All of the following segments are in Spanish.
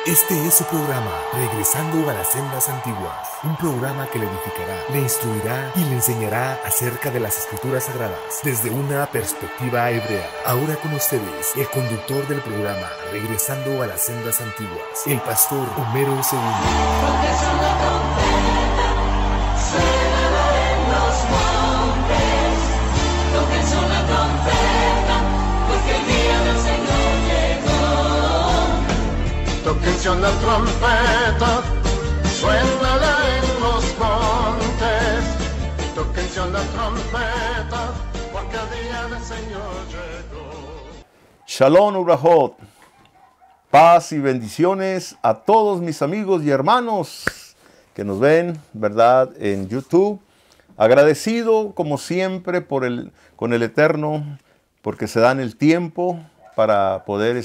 Este es su programa, Regresando a las Sendas Antiguas. Un programa que le edificará, le instruirá y le enseñará acerca de las Escrituras Sagradas desde una perspectiva hebrea. Ahora con ustedes, el conductor del programa, Regresando a las Sendas Antiguas, el pastor Homero Segundo. Porque son la trompeta, suena en los montes. Toquen son la trompeta, porque el día del Señor llegó. Toquen son la trompeta, suénala en los montes. Toquen son la trompeta, porque el día del Señor llegó. Shalom Ubrahot. Paz y bendiciones a todos mis amigos y hermanos que nos ven, ¿verdad?, en YouTube. Agradecido, como siempre, con el Eterno, porque se dan el tiempo para poder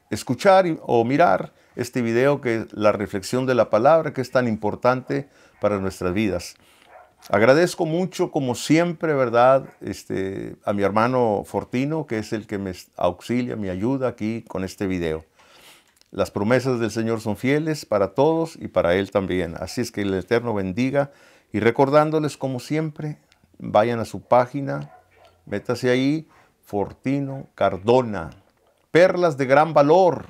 escuchar o mirar este video, que es la reflexión de la palabra, que es tan importante para nuestras vidas. Agradezco mucho, como siempre, ¿verdad?, a mi hermano Fortino, que es el que me auxilia, me ayuda aquí con este video. Las promesas del Señor son fieles para todos y para Él también. Así es que el Eterno bendiga. Y recordándoles, como siempre, vayan a su página, métase ahí, Fortino Cardona. Perlas de gran valor.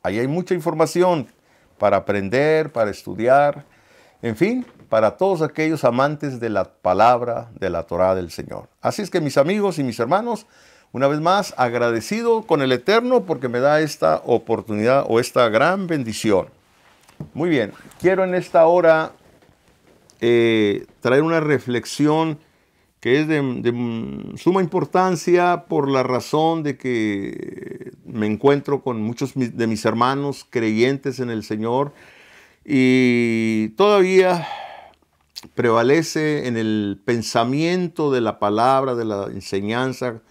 Ahí hay mucha información para aprender, para estudiar, en fin, para todos aquellos amantes de la palabra de la Torá del Señor. Así es que, mis amigos y mis hermanos, una vez más agradecido con el Eterno porque me da esta oportunidad o esta gran bendición. Muy bien, quiero en esta hora traer una reflexión que es de suma importancia por la razón de que me encuentro con muchos de mis hermanos creyentes en el Señor y todavía prevalece en el pensamiento de la palabra, de la enseñanza,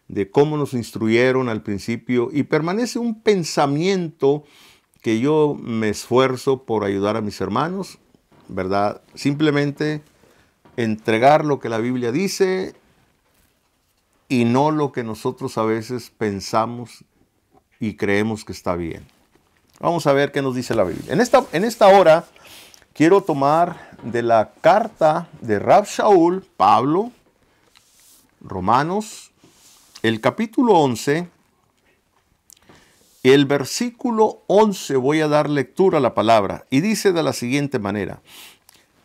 de cómo nos instruyeron al principio, y permanece un pensamiento que yo me esfuerzo por ayudar a mis hermanos, ¿verdad? Simplemente entregar lo que la Biblia dice y no lo que nosotros a veces pensamos y creemos que está bien. Vamos a ver qué nos dice la Biblia. En esta hora quiero tomar de la carta de Rab Shaul, Pablo, Romanos, el capítulo 11, el versículo 11, voy a dar lectura a la palabra, y dice de la siguiente manera: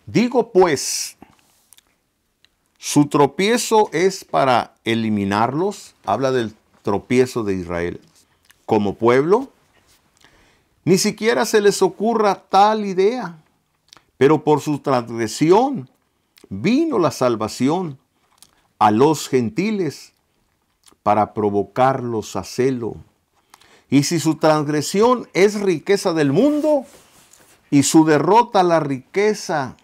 digo pues, su tropiezo es para eliminarlos, habla del tropiezo de Israel, como pueblo. Ni siquiera se les ocurra tal idea, pero por su transgresión vino la salvación a los gentiles para provocarlos a celo. Y si su transgresión es riqueza del mundo y su derrota la riqueza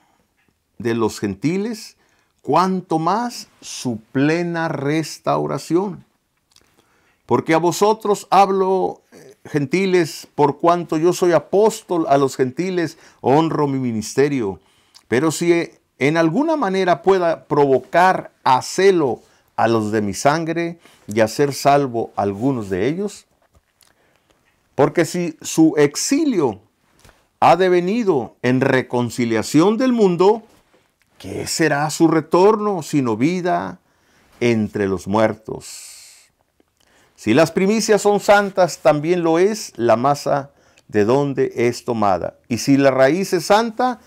de los gentiles, cuánto más su plena restauración. Porque a vosotros hablo, gentiles, por cuanto yo soy apóstol a los gentiles, honro mi ministerio. Pero si en alguna manera pueda provocar a celo a los de mi sangre y hacer salvo a algunos de ellos, porque si su exilio ha devenido en reconciliación del mundo, ¿qué será su retorno sino vida entre los muertos? Si las primicias son santas, también lo es la masa de donde es tomada. Y si la raíz es santa,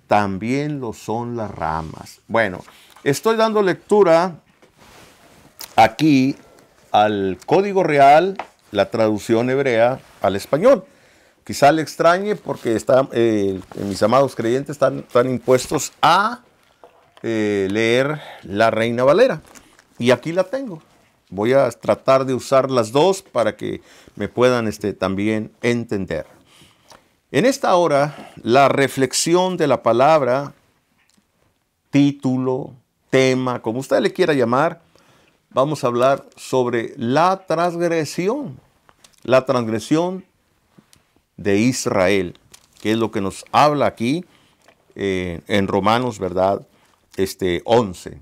también lo son las ramas. Bueno, estoy dando lectura aquí al Código Real, la traducción hebrea al español. Quizá le extrañe porque mis amados creyentes están impuestos a leer la Reina Valera. Y aquí la tengo. Voy a tratar de usar las dos para que me puedan también entender. En esta hora, la reflexión de la palabra, título, tema, como usted le quiera llamar, vamos a hablar sobre la transgresión de Israel, que es lo que nos habla aquí en Romanos, ¿verdad? 11.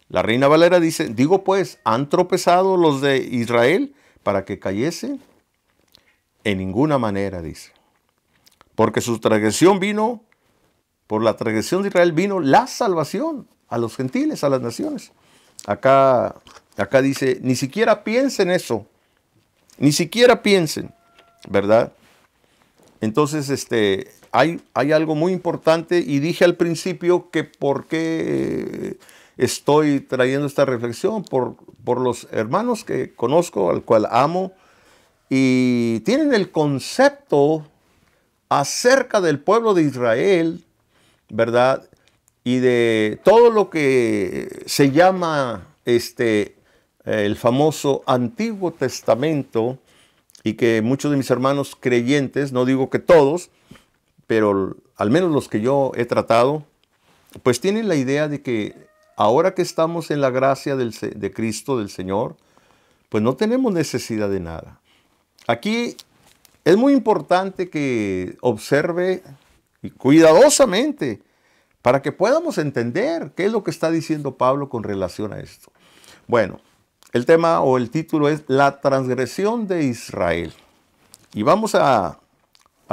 La Reina Valera dice: digo pues, ¿han tropezado los de Israel para que cayesen? En ninguna manera, dice. Porque su transgresión vino, por la transgresión de Israel vino la salvación a los gentiles, a las naciones. Acá dice, ni siquiera piensen eso. Ni siquiera piensen, ¿verdad? Entonces, hay algo muy importante y dije al principio que por qué estoy trayendo esta reflexión, por los hermanos que conozco, al cual amo, y tienen el concepto acerca del pueblo de Israel, ¿verdad? Y de todo lo que se llama el famoso Antiguo Testamento, y que muchos de mis hermanos creyentes, no digo que todos, pero al menos los que yo he tratado, pues tienen la idea de que ahora que estamos en la gracia de Cristo, del Señor, pues no tenemos necesidad de nada. Aquí es muy importante que observe y cuidadosamente para que podamos entender qué es lo que está diciendo Pablo con relación a esto. Bueno, el tema o el título es La transgresión de Israel. Y vamos a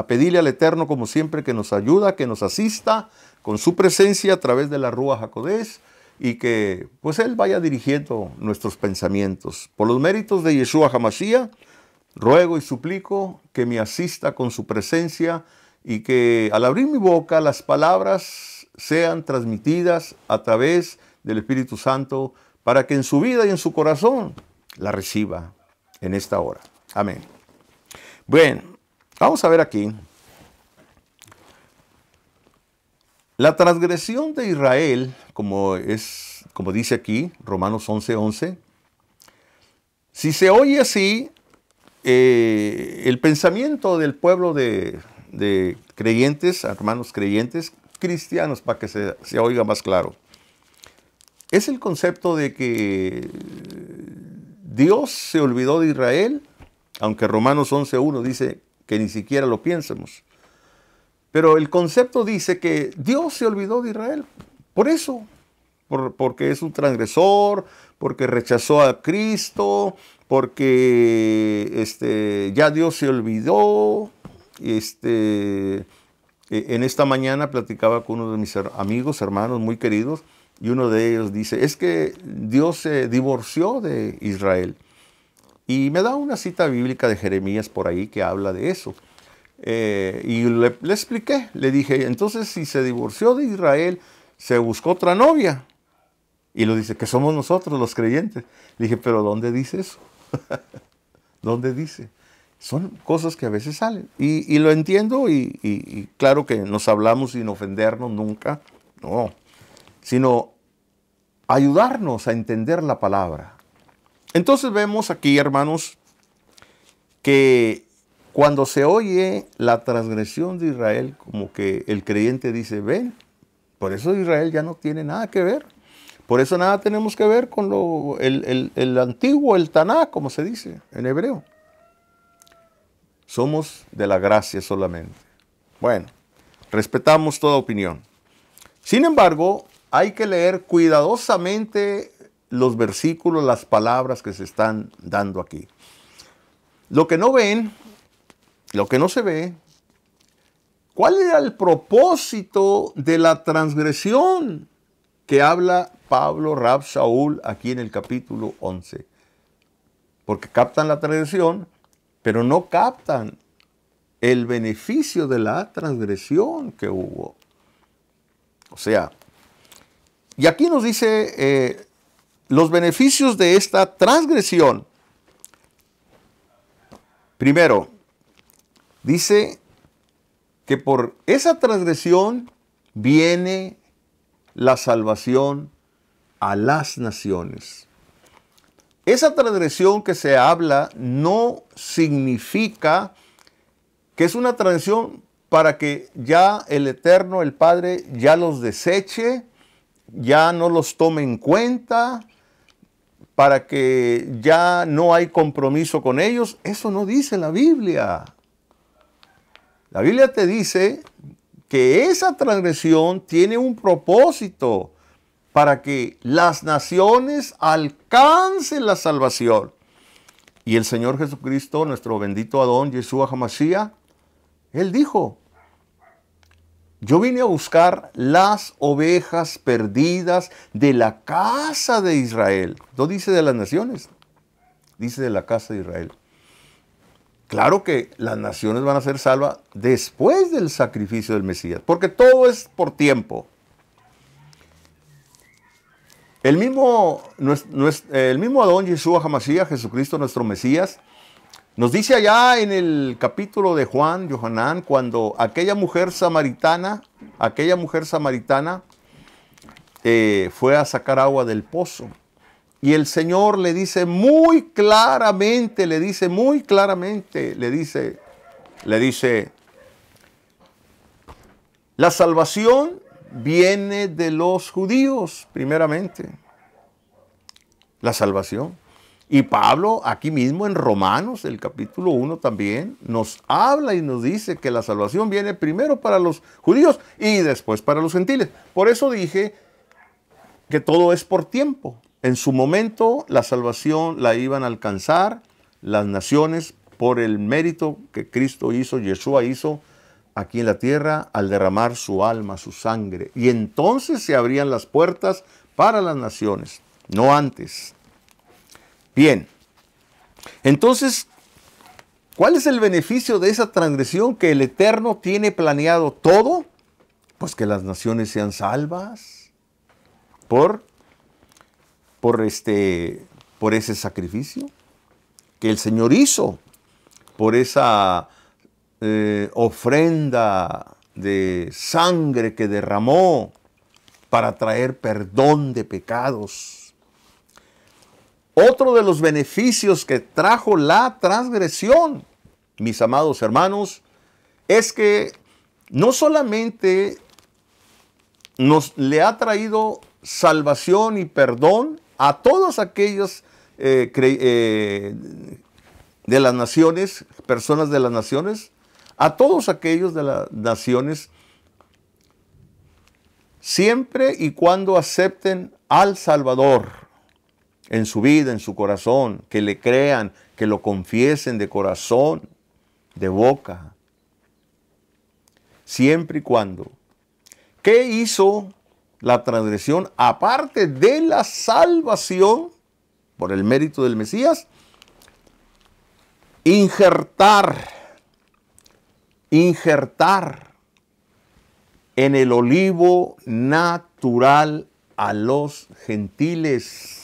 pedirle al Eterno, como siempre, que nos ayuda, que nos asista con su presencia a través de la Rúa HaKodesh y que pues Él vaya dirigiendo nuestros pensamientos. Por los méritos de Yeshua HaMashiach, ruego y suplico que me asista con su presencia y que al abrir mi boca las palabras sean transmitidas a través del Espíritu Santo para que en su vida y en su corazón la reciba en esta hora. Amén. Bueno, vamos a ver aquí. La transgresión de Israel, como dice aquí, Romanos 11:11, si se oye así, el pensamiento del pueblo de creyentes, hermanos creyentes, cristianos, para que se oiga más claro, es el concepto de que Dios se olvidó de Israel, aunque Romanos 11:1 dice que ni siquiera lo piensemos. Pero el concepto dice que Dios se olvidó de Israel. Por eso, porque es un transgresor, porque rechazó a Cristo, porque ya Dios se olvidó. En esta mañana platicaba con uno de mis amigos, hermanos muy queridos, y uno de ellos dice, es que Dios se divorció de Israel. Y me da una cita bíblica de Jeremías por ahí que habla de eso. Y le expliqué, le dije, entonces si se divorció de Israel, se buscó otra novia. Y lo dice, que somos nosotros los creyentes. Le dije, pero ¿dónde dice eso? ¿Dónde dice? Son cosas que a veces salen. Y lo entiendo y claro que nos hablamos sin ofendernos nunca. No. Sino ayudarnos a entender la palabra. Entonces vemos aquí, hermanos, que cuando se oye la transgresión de Israel, como que el creyente dice, ven, por eso Israel ya no tiene nada que ver. Por eso nada tenemos que ver con el antiguo, el Taná, como se dice en hebreo. Somos de la gracia solamente. Bueno, respetamos toda opinión. Sin embargo, hay que leer cuidadosamente los versículos, las palabras que se están dando aquí. Lo que no ven, lo que no se ve, ¿cuál era el propósito de la transgresión que habla Pablo, Rab Shaul, aquí en el capítulo 11? Porque captan la transgresión, pero no captan el beneficio de la transgresión que hubo. O sea, y aquí nos dice los beneficios de esta transgresión. Primero, dice que por esa transgresión viene la salvación a las naciones. Esa transgresión que se habla no significa que es una transgresión para que ya el Eterno, el Padre, ya los deseche, ya no los tome en cuenta, para que ya no hay compromiso con ellos. Eso no dice la Biblia. La Biblia te dice que esa transgresión tiene un propósito para que las naciones alcancen la salvación. Y el Señor Jesucristo, nuestro bendito Adón, Yeshua HaMashiach, Él dijo, yo vine a buscar las ovejas perdidas de la casa de Israel. No dice de las naciones, dice de la casa de Israel. Claro que las naciones van a ser salvas después del sacrificio del Mesías, porque todo es por tiempo. El mismo Adón Yeshua HaMashiach, Jesucristo nuestro Mesías, nos dice allá en el capítulo de Juan, Yohanan, cuando aquella mujer samaritana fue a sacar agua del pozo. Y el Señor le dice muy claramente, la salvación viene de los judíos, primeramente. La salvación. Y Pablo, aquí mismo en Romanos, el capítulo 1 también, nos habla y nos dice que la salvación viene primero para los judíos y después para los gentiles. Por eso dije que todo es por tiempo. En su momento, la salvación la iban a alcanzar las naciones por el mérito que Cristo hizo, Yeshua hizo aquí en la tierra al derramar su alma, su sangre. Y entonces se abrían las puertas para las naciones, no antes. Bien, entonces, ¿cuál es el beneficio de esa transgresión que el Eterno tiene planeado todo? Pues que las naciones sean salvas por ese sacrificio que el Señor hizo, por esa ofrenda de sangre que derramó para traer perdón de pecados. Otro de los beneficios que trajo la transgresión, mis amados hermanos, es que no solamente le ha traído salvación y perdón a todos aquellos de las naciones, personas de las naciones, a todos aquellos de las naciones, siempre y cuando acepten al Salvador en su vida, en su corazón, que le crean, que lo confiesen de corazón, de boca. Siempre y cuando. ¿Qué hizo la transgresión? Aparte de la salvación, por el mérito del Mesías, injertar en el olivo natural a los gentiles.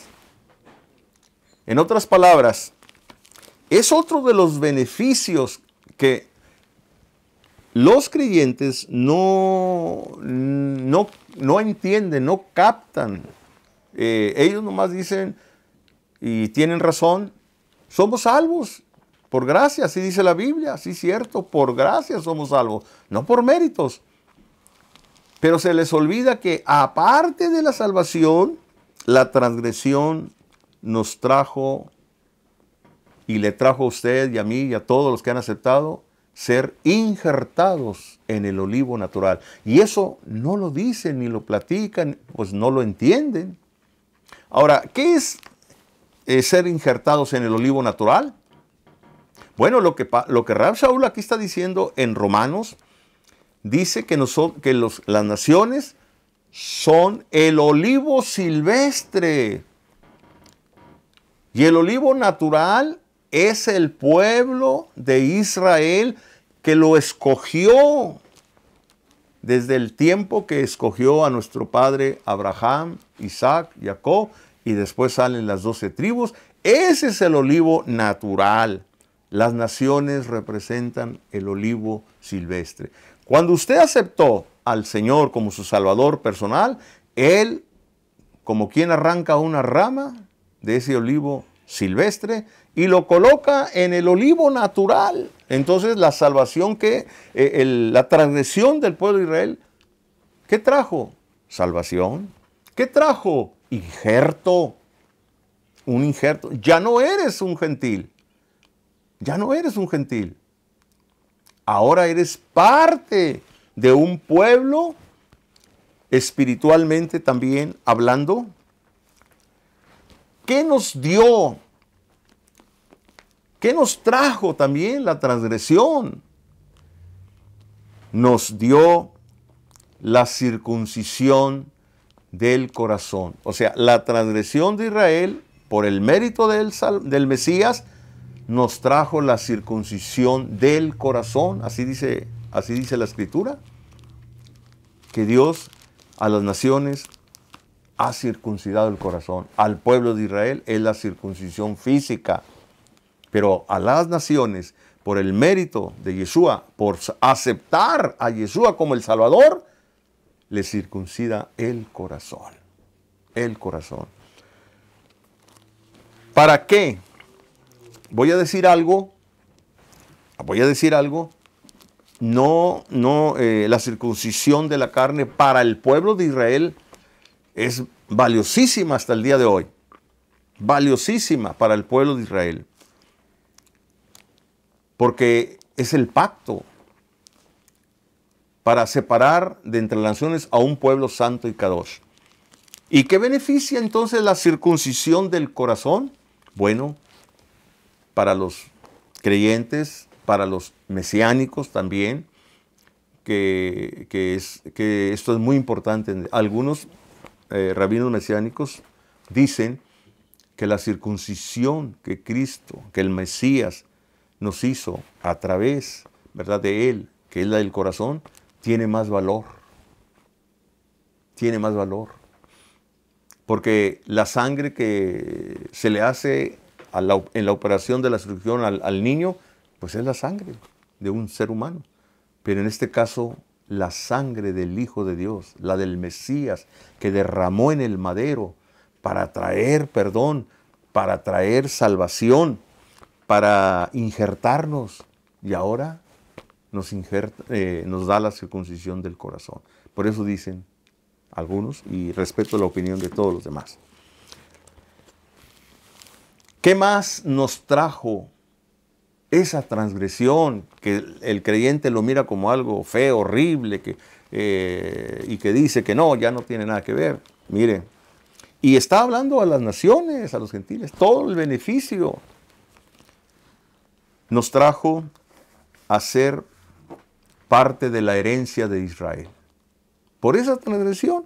En otras palabras, es otro de los beneficios que los creyentes no entienden, no captan. Ellos nomás dicen, y tienen razón, somos salvos por gracia, así dice la Biblia, sí es cierto, por gracia somos salvos, no por méritos. Pero se les olvida que aparte de la salvación, la transgresión nos trajo y le trajo a usted y a mí y a todos los que han aceptado ser injertados en el olivo natural. Y eso no lo dicen ni lo platican, pues no lo entienden. Ahora, ¿qué es ser injertados en el olivo natural? Bueno, lo que Rab Shaul aquí está diciendo en Romanos, dice que las naciones son el olivo silvestre. Y el olivo natural es el pueblo de Israel que lo escogió desde el tiempo que escogió a nuestro padre Abraham, Isaac, Jacob, y después salen las 12 tribus. Ese es el olivo natural. Las naciones representan el olivo silvestre. Cuando usted aceptó al Señor como su Salvador personal, Él, como quien arranca una rama de ese olivo silvestre y lo coloca en el olivo natural. Entonces la salvación la transgresión del pueblo de Israel, ¿qué trajo? Salvación. ¿Qué trajo? Injerto. Un injerto. Ya no eres un gentil. Ya no eres un gentil. Ahora eres parte de un pueblo espiritualmente también hablando. ¿Qué nos dio ¿Qué nos trajo también la transgresión? Nos dio la circuncisión del corazón. O sea, la transgresión de Israel, por el mérito del Mesías, nos trajo la circuncisión del corazón. Así dice la Escritura, que Dios a las naciones ha circuncidado el corazón. Al pueblo de Israel es la circuncisión física, pero a las naciones, por el mérito de Yeshua, por aceptar a Yeshua como el Salvador, le circuncida el corazón. El corazón. ¿Para qué? Voy a decir algo. La circuncisión de la carne para el pueblo de Israel es valiosísima hasta el día de hoy. Valiosísima para el pueblo de Israel. Porque es el pacto para separar de entre las naciones a un pueblo santo y kadosh. ¿Y qué beneficia entonces la circuncisión del corazón? Bueno, para los creyentes, para los mesiánicos también, que esto es muy importante. Algunos rabinos mesiánicos dicen que la circuncisión que Cristo, que el Mesías nos hizo a través, ¿verdad?, de Él, que es la del corazón, tiene más valor. Tiene más valor. Porque la sangre que se le hace en la operación de la circuncisión al niño, pues es la sangre de un ser humano. Pero en este caso, la sangre del Hijo de Dios, la del Mesías, que derramó en el madero para traer perdón, para traer salvación, para injertarnos, y ahora nos da la circuncisión del corazón. Por eso dicen algunos, y respeto la opinión de todos los demás. ¿Qué más nos trajo esa transgresión que el creyente lo mira como algo feo, horrible, y que dice que no, ya no tiene nada que ver? Mire, y está hablando a las naciones, a los gentiles, todo el beneficio. Nos trajo a ser parte de la herencia de Israel. Por esa transgresión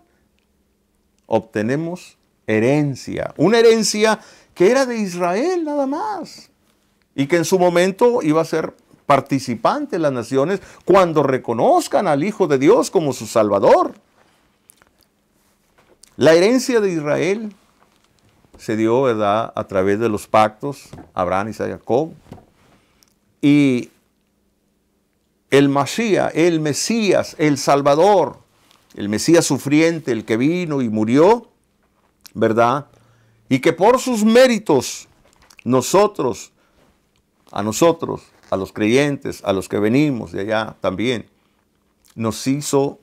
obtenemos herencia, una herencia que era de Israel nada más, y que en su momento iba a ser participante de las naciones cuando reconozcan al Hijo de Dios como su Salvador. La herencia de Israel se dio, ¿verdad?, a través de los pactos, Abraham, Isaac, Jacob. Y el Mashiach, el Mesías, el Salvador, el Mesías sufriente, el que vino y murió, ¿verdad? Y que por sus méritos a los creyentes, a los que venimos de allá también, nos hizo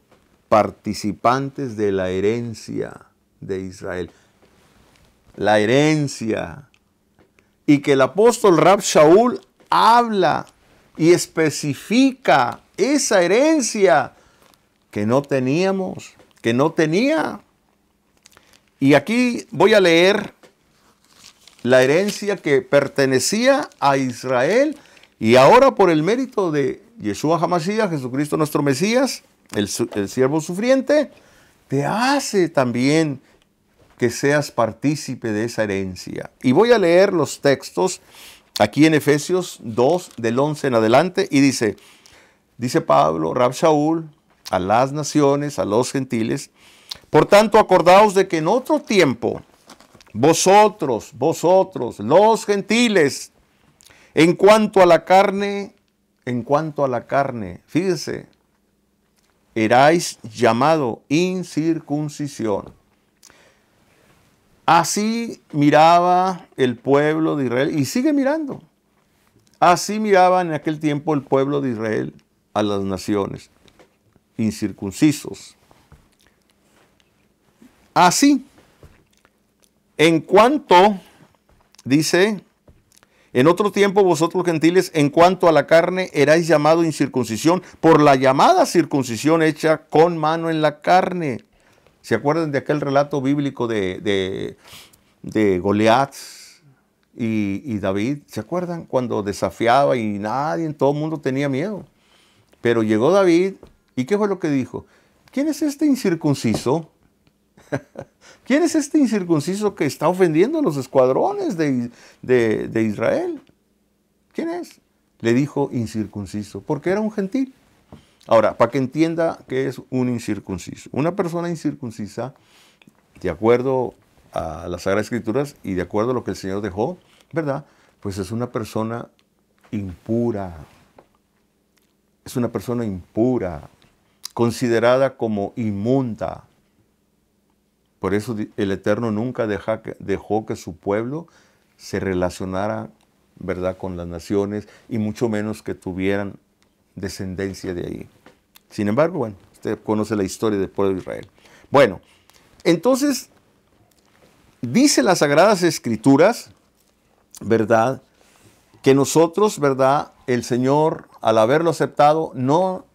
participantes de la herencia de Israel. La herencia. Y que el apóstol Rab Shaul habla y especifica esa herencia que no teníamos, que no tenía. Y aquí voy a leer la herencia que pertenecía a Israel, y ahora por el mérito de Yeshua HaMashiach, Jesucristo nuestro Mesías, el siervo sufriente, te hace también que seas partícipe de esa herencia. Y voy a leer los textos aquí en Efesios 2, del 11 en adelante, y dice Pablo, Rab Shaul, a las naciones, a los gentiles: por tanto, acordaos de que en otro tiempo, vosotros, los gentiles, en cuanto a la carne, fíjese, erais llamado incircuncisión. Así miraba el pueblo de Israel, y sigue mirando. Así miraba en aquel tiempo el pueblo de Israel a las naciones, incircuncisos. Así, en cuanto, dice, en otro tiempo vosotros gentiles, en cuanto a la carne, erais llamado incircuncisión por la llamada circuncisión hecha con mano en la carne. ¿Se acuerdan de aquel relato bíblico de Goliat, Y David, ¿se acuerdan? Cuando desafiaba y nadie, todo el mundo tenía miedo. Pero llegó David, ¿y qué fue lo que dijo? ¿Quién es este incircunciso? ¿Quién es este incircunciso que está ofendiendo a los escuadrones de Israel? ¿Quién es? Le dijo incircunciso, porque era un gentil. Ahora, para que entienda qué es un incircunciso. Una persona incircuncisa, de acuerdo a las Sagradas Escrituras y de acuerdo a lo que el Señor dejó, ¿verdad? Pues es una persona impura. Es una persona impura, considerada como inmunda. Por eso el Eterno nunca dejó que su pueblo se relacionara, ¿verdad?, con las naciones y mucho menos que tuvieran descendencia de ahí. Sin embargo, bueno, usted conoce la historia del pueblo de Israel. Bueno, entonces, dice las Sagradas Escrituras, ¿verdad?, que nosotros, ¿verdad?, el Señor, al haberlo aceptado, no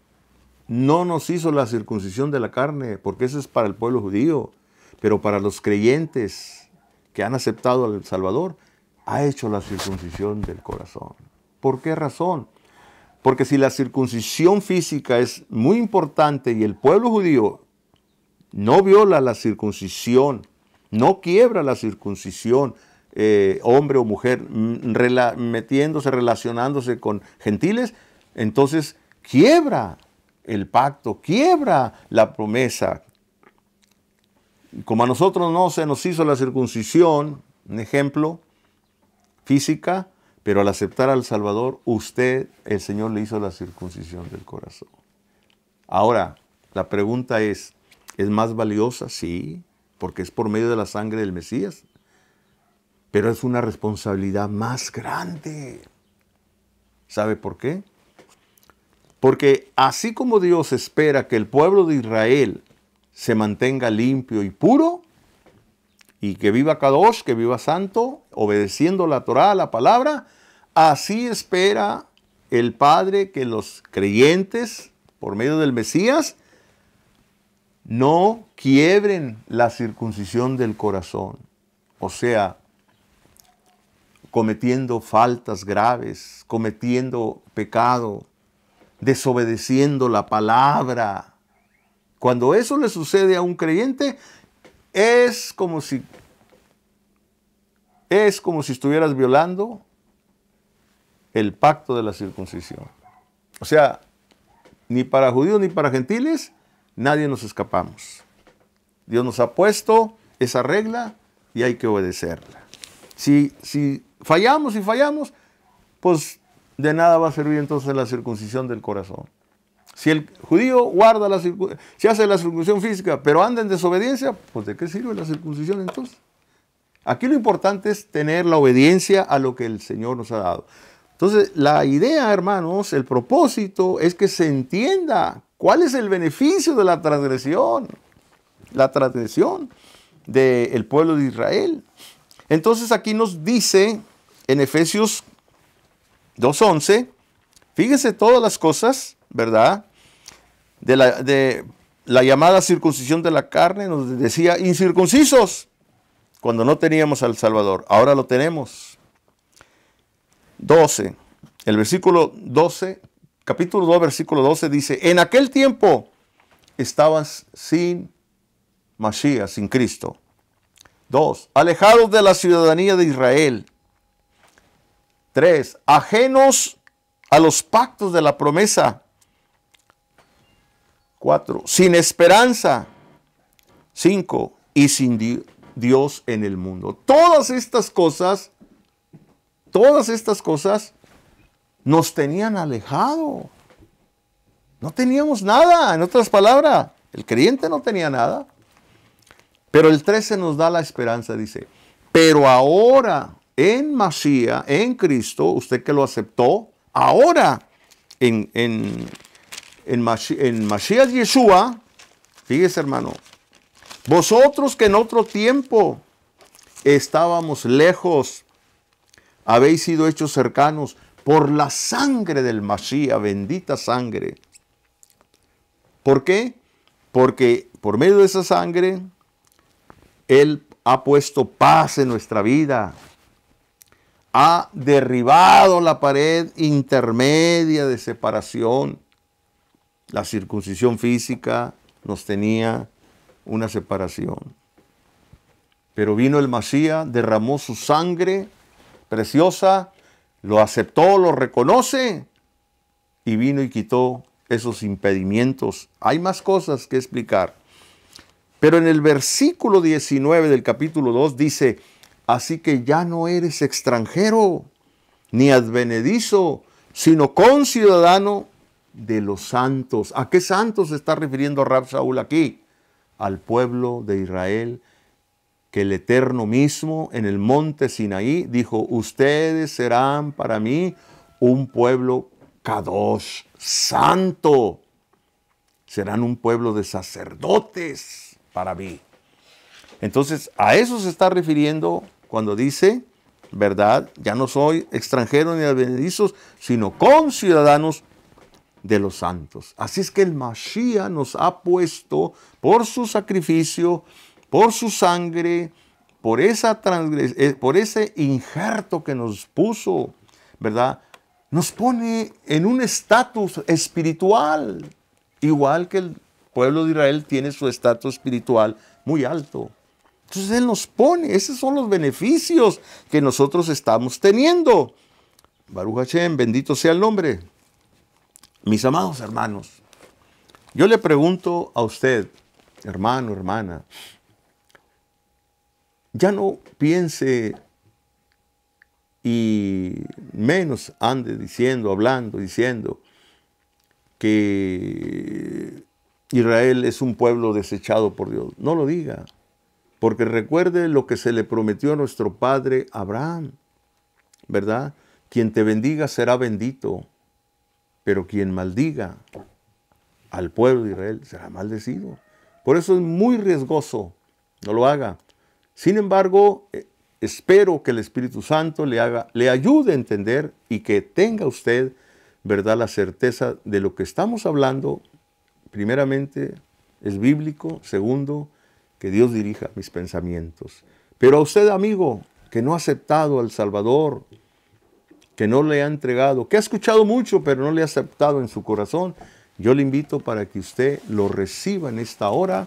nos hizo la circuncisión de la carne, porque eso es para el pueblo judío, pero para los creyentes que han aceptado al Salvador, ha hecho la circuncisión del corazón. ¿Por qué razón? Porque si la circuncisión física es muy importante y el pueblo judío no viola la circuncisión, no quiebra la circuncisión, hombre o mujer, metiéndose, relacionándose con gentiles, entonces quiebra el pacto, quiebra la promesa. Como a nosotros no se nos hizo la circuncisión, un ejemplo, física, pero al aceptar al Salvador, el Señor le hizo la circuncisión del corazón. Ahora, la pregunta ¿es más valiosa? Sí, porque es por medio de la sangre del Mesías. Pero es una responsabilidad más grande. ¿Sabe por qué? Porque así como Dios espera que el pueblo de Israel se mantenga limpio y puro, y que viva Kadosh, que viva santo, obedeciendo la Torá, la palabra, así espera el Padre que los creyentes, por medio del Mesías, no quiebren la circuncisión del corazón. O sea, cometiendo faltas graves, cometiendo pecado, desobedeciendo la palabra. Cuando eso le sucede a un creyente, es como si estuvieras violando el pacto de la circuncisión. O sea, ni para judíos ni para gentiles, nadie nos escapamos. Dios nos ha puesto esa regla y hay que obedecerla. Si fallamos, pues de nada va a servir entonces la circuncisión del corazón. Si el judío si hace la circuncisión física, pero anda en desobediencia, pues ¿de qué sirve la circuncisión entonces? Aquí lo importante es tener la obediencia a lo que el Señor nos ha dado. Entonces, la idea, hermanos, el propósito es que se entienda cuál es el beneficio de la transgresión del pueblo de Israel. Entonces, aquí nos dice en Efesios 2:11, fíjense todas las cosas, ¿verdad? De la llamada circuncisión de la carne, nos decía incircuncisos cuando no teníamos al Salvador. Ahora lo tenemos. 12, el versículo 12, capítulo 2, versículo 12 dice, en aquel tiempo estabas sin Mashiach, sin Cristo. 2, alejados de la ciudadanía de Israel. 3, ajenos a los pactos de la promesa. 4, sin esperanza. 5, y sin Dios en el mundo. Todas estas cosas nos tenían alejado. No teníamos nada, en otras palabras, el creyente no tenía nada. Pero el 13 nos da la esperanza, dice, pero ahora en Mashiach, en Cristo, usted que lo aceptó, ahora en Mashiach Yeshua, fíjese hermano, vosotros que en otro tiempo estábamos lejos, habéis sido hechos cercanos por la sangre del Mashiach, bendita sangre. ¿Por qué? Porque por medio de esa sangre, Él ha puesto paz en nuestra vida. ha derribado la pared intermedia de separación. La circuncisión física nos tenía una separación. Pero vino el Masías, derramó su sangre preciosa, lo aceptó, lo reconoce y vino y quitó esos impedimentos. Hay más cosas que explicar. Pero en el versículo 19 del capítulo 2 dice, así que ya no eres extranjero ni advenedizo, sino conciudadano de los santos. ¿A qué santos se está refiriendo Rab Shaul aquí? Al pueblo de Israel, que el Eterno mismo en el monte Sinaí dijo, ustedes serán para mí un pueblo kadosh, santo. Serán un pueblo de sacerdotes para mí. Entonces, a eso se está refiriendo cuando dice, ¿verdad? Ya no soy extranjero ni advenedizos, sino conciudadanos de los santos. Así es que el Mashiach nos ha puesto por su sacrificio, por su sangre, por ese injerto que nos puso, ¿verdad? Nos pone en un estatus espiritual, igual que el pueblo de Israel tiene su estatus espiritual muy alto. Entonces Él nos pone, esos son los beneficios que nosotros estamos teniendo. Baruch Hashem, bendito sea el nombre. Mis amados hermanos, yo le pregunto a usted, hermano, hermana, ya no piense y menos ande diciendo que Israel es un pueblo desechado por Dios. No lo diga, porque recuerde lo que se le prometió a nuestro padre Abraham, ¿verdad? Quien te bendiga será bendito, pero quien maldiga al pueblo de Israel será maldecido. Por eso es muy riesgoso, no lo haga. Sin embargo, espero que el Espíritu Santo le ayude a entender y que tenga usted, ¿verdad?, la certeza de lo que estamos hablando. Primeramente, es bíblico. Segundo, que Dios dirija mis pensamientos. Pero a usted, amigo, que no ha aceptado al Salvador, que no le ha entregado, que ha escuchado mucho, pero no le ha aceptado en su corazón, yo le invito para que usted lo reciba en esta hora,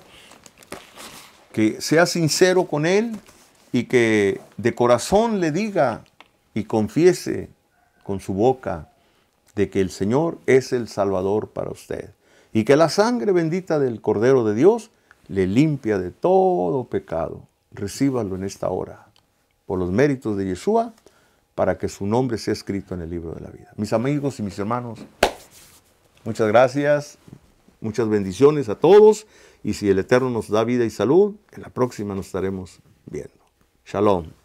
que sea sincero con Él y que de corazón le diga y confiese con su boca de que el Señor es el Salvador para usted y que la sangre bendita del Cordero de Dios le limpia de todo pecado. Recíbalo en esta hora por los méritos de Yeshua, para que su nombre sea escrito en el libro de la vida. Mis amigos y mis hermanos, muchas gracias, muchas bendiciones a todos, y si el Eterno nos da vida y salud, en la próxima nos estaremos viendo. Shalom.